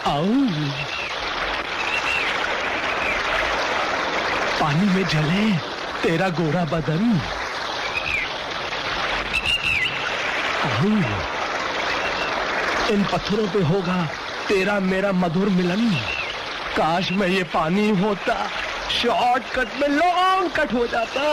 आओ। पानी में जले तेरा गोरा बदन। आओ। इन पत्थरों पे होगा तेरा मेरा मधुर मिलन। काश में ये पानी होता, शॉर्टकट में लॉन्ग कट हो जाता।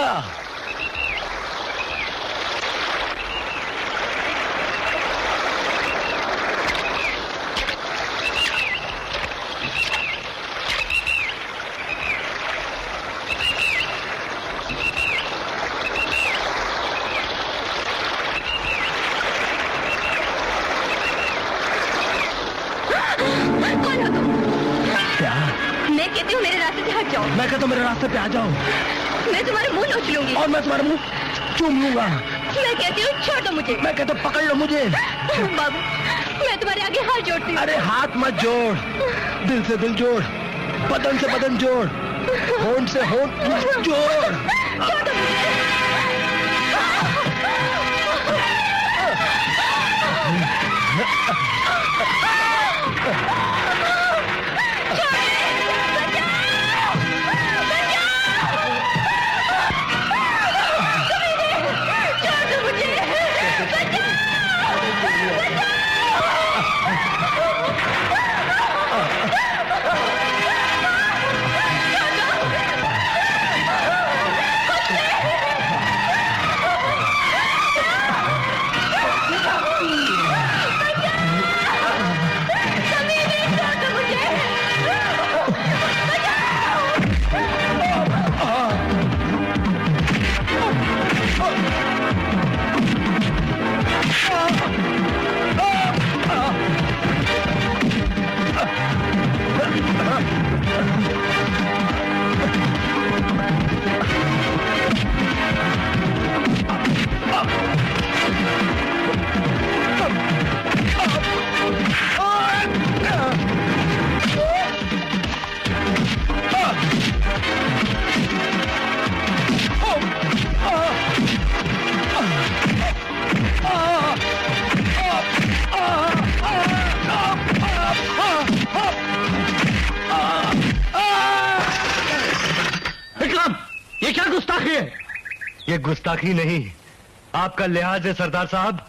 मैं कहता हूँ मेरे रास्ते पे आ जाओ। मैं तुम्हारे मुंह नोच लूंगी। और मैं तुम्हारे मुंह चूम लूंगा। मैं कहती हूँ छोड़ दो मुझे। मैं कहता हूँ पकड़ लो मुझे। बाबू मैं तुम्हारे आगे हाथ जोड़ती हूँ। अरे हाथ मत जोड़, दिल से दिल जोड़, बदन से बदन जोड़, होंठ से होंठ जोड़। छोड़ दो मुझे। ये गुस्ताखी नहीं, आपका लिहाज है सरदार साहब।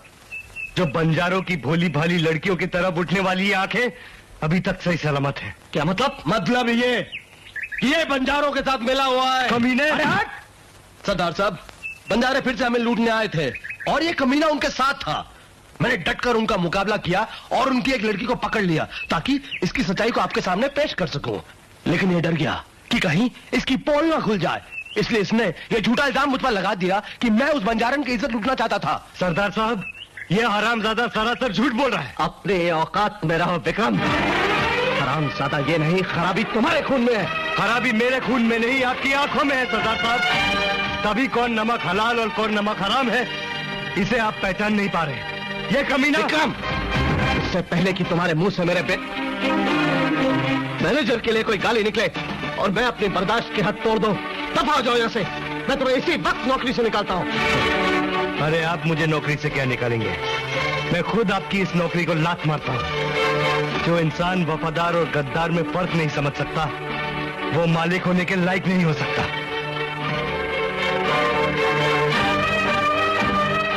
जो बंजारों की भोली भाली लड़कियों की तरफ उठने वाली ये आंखें अभी तक सही सलामत है। क्या मतलब? मतलब ये बंजारों के साथ मिला हुआ है। कमीने! अरे हट! सरदार साहब, बंजारे फिर से हमें लूटने आए थे और ये कमीना उनके साथ था। मैंने डटकर उनका मुकाबला किया और उनकी एक लड़की को पकड़ लिया ताकि इसकी सच्चाई को आपके सामने पेश कर सकूं। लेकिन ये डर गया कि कहीं इसकी पोल ना खुल जाए, इसलिए इसने ये झूठा इल्जाम मुझ पर लगा दिया कि मैं उस बंजारन की इज्जत लूटना चाहता था। सरदार साहब, ये हरामजादा सरासर झूठ बोल रहा है। अपने औकात में रहो विक्रम। हरामजादा ये नहीं, खराबी तुम्हारे खून में है। खराबी मेरे खून में नहीं, आपकी आंखों में है सरदार साहब। तभी कौन नमक हलाल और कौन नमक हराम है, इसे आप पहचान नहीं पा रहे। ये कमीना विक्रम, इससे पहले कि तुम्हारे मुंह से मेरे मैनेजर के लिए कोई गाली निकले और मैं अपनी बर्दाश्त की हद तोड़ दूं, दफा हो जाओ यहाँ से। मैं तुम्हें इसी वक्त नौकरी से निकालता हूँ। अरे आप मुझे नौकरी से क्या निकालेंगे? मैं खुद आपकी इस नौकरी को लात मारता हूँ। जो इंसान वफादार और गद्दार में फर्क नहीं समझ सकता, वो मालिक होने के लायक नहीं हो सकता।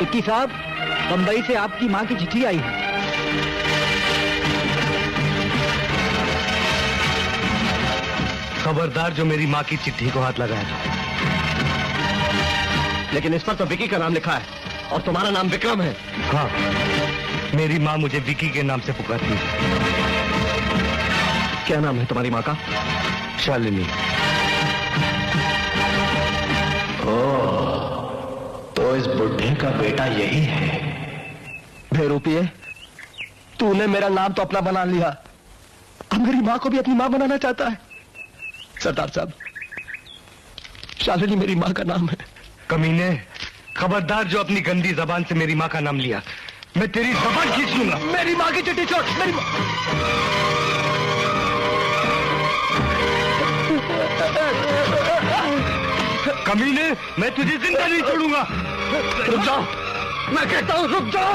इक्की साहब, बंबई से आपकी माँ की चिट्ठी आई है। खबरदार जो मेरी माँ की चिट्ठी को हाथ लगाया। लेकिन इस पर तो विकी का नाम लिखा है और तुम्हारा नाम विक्रम है। हाँ, मेरी माँ मुझे विकी के नाम से पुकारती है। क्या नाम है तुम्हारी माँ का? शालिनी। तो इस बुढ़े का बेटा यही है। बेरूपिये, तूने मेरा नाम तो अपना बना लिया, अब मेरी माँ को भी अपनी माँ बनाना चाहता है। सरदार साहब, शालिनी मेरी माँ का नाम है। कमीने, खबरदार जो अपनी गंदी जबान से मेरी माँ का नाम लिया, मैं तेरी जबान खींच लूंगा। मेरी माँ की चिट्ठी छोड़। मेरी कमीने, मैं तुझे जिंदा नहीं छोड़ूंगा। रुक जाओ, मैं कहता हूँ रुक जाओ।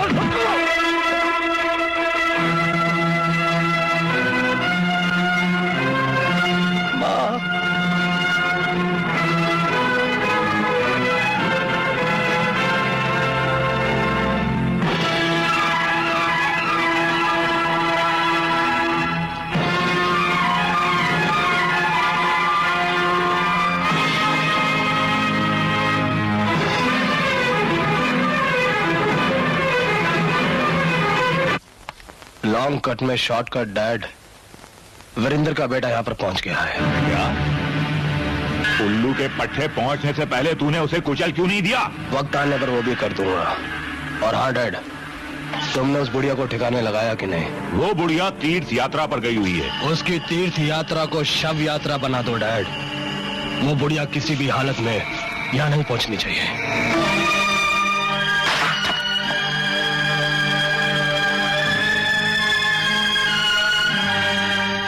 लॉन्ग कट में शॉर्टकट डैड, वीरेंद्र का बेटा यहाँ पर पहुंच गया है। क्या? उल्लू के पट्टे पहुंचने से पहले तूने उसे कुचल क्यों नहीं दिया? वक्त आने पर वो भी कर दूंगा। और हाँ डैड, तुमने उस बुढ़िया को ठिकाने लगाया कि नहीं? वो बुढ़िया तीर्थ यात्रा पर गई हुई है। उसकी तीर्थ यात्रा को शव यात्रा बना दो डैड। वो बुढ़िया किसी भी हालत में यहाँ नहीं पहुंचनी चाहिए।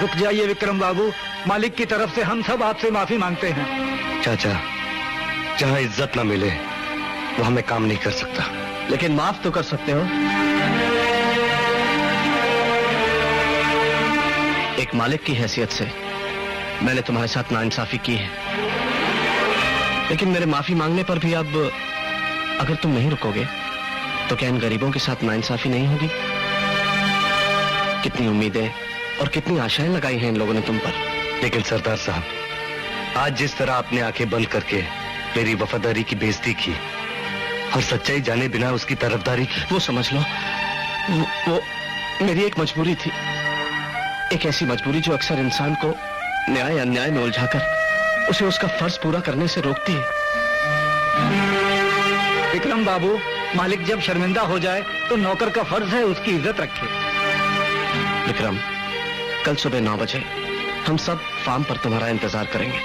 रुक जाइए विक्रम बाबू, मालिक की तरफ से हम सब आपसे माफी मांगते हैं। चाचा, जहाँ इज्जत ना मिले वहां मैं काम नहीं कर सकता। लेकिन माफ तो कर सकते हो। एक मालिक की हैसियत से मैंने तुम्हारे साथ नाइंसाफी की है, लेकिन मेरे माफी मांगने पर भी अब अगर तुम नहीं रुकोगे तो क्या इन गरीबों के साथ नाइंसाफी नहीं होगी? कितनी उम्मीदें और कितनी आशाएं लगाई हैं इन लोगों ने तुम पर। लेकिन सरदार साहब, आज जिस तरह आपने आंखें बंद करके मेरी वफादारी की बेइज्जती की और सच्चाई जाने बिना उसकी तरफदारी की, वो समझ लो, वो मेरी एक मजबूरी थी। एक ऐसी मजबूरी जो अक्सर इंसान को न्याय अन्याय में उलझाकर उसे उसका फर्ज पूरा करने से रोकती है। विक्रम बाबू, मालिक जब शर्मिंदा हो जाए तो नौकर का फर्ज है उसकी इज्जत रखे। विक्रम, कल सुबह 9 बजे हम सब फार्म पर तुम्हारा इंतजार करेंगे।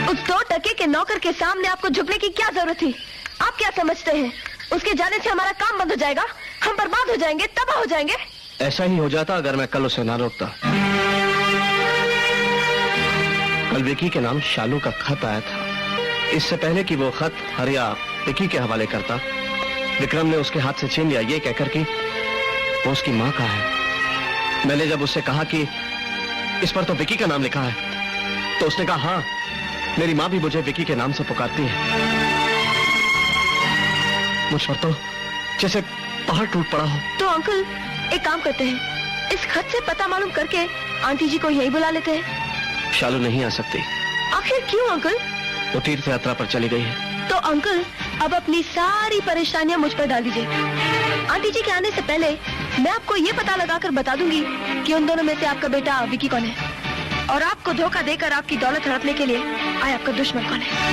उस 2 टके के नौकर के सामने आपको झुकने की क्या जरूरत थी? आप क्या समझते हैं उसके जाने से हमारा काम बंद हो जाएगा? हम बर्बाद हो जाएंगे, तबाह हो जाएंगे। ऐसा ही हो जाता अगर मैं कल उसे ना रोकता। कल विकी के नाम शालू का खत आया था। इससे पहले कि वो खत हरिया विकी के हवाले करता, विक्रम ने उसके हाथ से छीन लिया ये कहकर कि वो उसकी मां का है। मैंने जब उससे कहा कि इस पर तो विकी का नाम लिखा है, तो उसने कहा हाँ, मेरी मां भी मुझे विकी के नाम से पुकारती है। मुझ पर तो जैसे पहाड़ टूट पड़ा हो। तो अंकल एक काम करते हैं, इस खत से पता मालूम करके आंटी जी को यही बुला लेते हैं। शालू नहीं आ सकती। आखिर क्यों अंकल? वो तीर्थ यात्रा पर चली गई है। तो अंकल अब अपनी सारी परेशानियां मुझ पर डाल दीजिए। आंटी जी के आने से पहले मैं आपको ये पता लगाकर बता दूंगी कि उन दोनों में से आपका बेटा विकी कौन है, और आपको धोखा देकर आपकी दौलत हड़पने के लिए आया आपका दुश्मन कौन है।